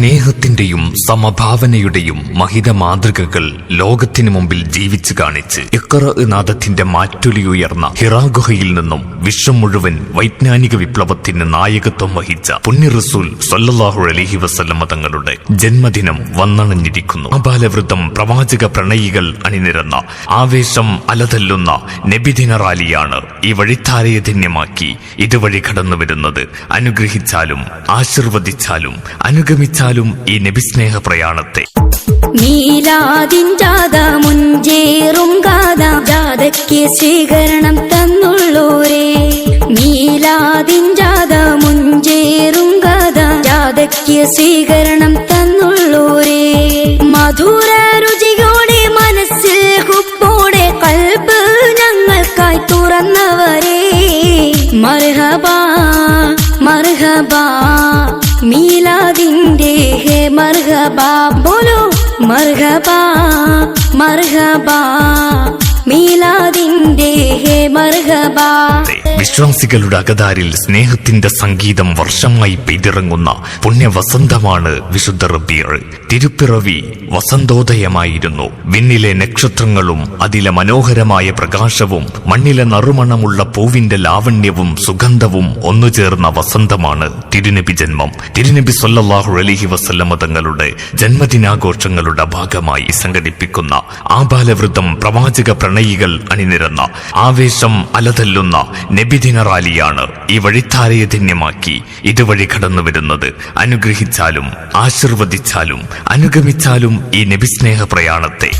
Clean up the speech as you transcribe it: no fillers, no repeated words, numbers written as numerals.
സ്നേഹത്തിന്റെയും സമഭാവനയുടെയും മഹിത മാതൃകകൾ ലോകത്തിനു മുമ്പിൽ ജീവിച്ചു കാണിച്ച് ഇഖ്റ നാദത്തിന്റെ മാറ്റൊലിയുയർന്ന ഹിറാ ഗുഹയിൽ നിന്നും വിശ്വം മുഴുവൻ വൈജ്ഞാനിക വിപ്ലവത്തിന് നായകത്വം വഹിച്ച പുണ്യ റസൂൽ സ്വല്ലല്ലാഹു അലൈഹി വസല്ലമ തങ്ങളുടെ ജന്മദിനം വന്നണഞ്ഞിരിക്കുന്നു. ആബാലവൃദ്ധം പ്രവാചക പ്രണയികൾ അണിനിരന്ന ആവേശം അലതല്ലുന്ന നബിദിന റാലിയാണ് ഈ വഴിത്താരയെ ധന്യമാക്കി ഇതുവഴി കടന്നുവരുന്നത്. അനുഗ്രഹിച്ചാലും ആശീർവദിച്ചാലും അനുഗമിച്ചാലും ഈ നബിസ്നേഹ പ്രയാണത്തെ മീലാദിൻ ജാഥ മുഞ്ചേറും ഗാഥ ജാഥയ്ക്ക് സ്വീകരണം തന്നുള്ളോരേ. മീലാദിൻ ജാഥ മുഞ്ചേറും ഗാഥ ജാഥയ്ക്ക് സ്വീകരണം തന്നുള്ളോരേ. മധുര രുചിയോടെ മനസ്സിൽ ഹുബ്ബോടെ ഖൽബ് ഞങ്ങൾക്കായി തുറന്നവരേ. മർഹബാ മർഹബാ മീലാദിന്റെ ഹേ മർഹബാ ബോലോ മർഹബാ മർഹബാ മീലാദിന്റെ ഹേ മർഹബാ. വിശ്വാസികളുടെ അകതാരിൽ സ്നേഹത്തിന്റെ സംഗീതം വർഷമായി പെയ്തിറങ്ങുന്ന പുണ്യവസന്തമാണ് വിശുദ്ധ റബീഉ. തിരുപ്പിറവി വസന്തോദയമായിരുന്നു. വിണ്ണിലെ നക്ഷത്രങ്ങളും അതിലെ മനോഹരമായ പ്രകാശവും മണ്ണിലെ നറുമണമുള്ള പൂവിന്റെ ലാവണ്യവും സുഗന്ധവും ഒന്നുചേർന്ന വസന്തമാണ് തിരുനബി ജന്മം. തിരുനബി സ്വല്ലല്ലാഹു അലൈഹി വസല്ലമ തങ്ങളുടെ ജന്മദിനാഘോഷങ്ങളുടെ ഭാഗമായി സംഘടിപ്പിക്കുന്ന ആബാലവൃദ്ധം പ്രവാചക പ്രണയികൾ അണിനിരന്ന ആവേശം അലതല്ലുന്ന നബിദിന റാലിയാണ് ഈ വഴിത്താരയെ ധന്യമാക്കി ഇതുവഴി കടന്നുവരുന്നത്. അനുഗ്രഹിച്ചാലും ആശീർവദിച്ചാലും അനുഗമിച്ചാലും ഈ നബിസ്നേഹ പ്രയാണത്തെ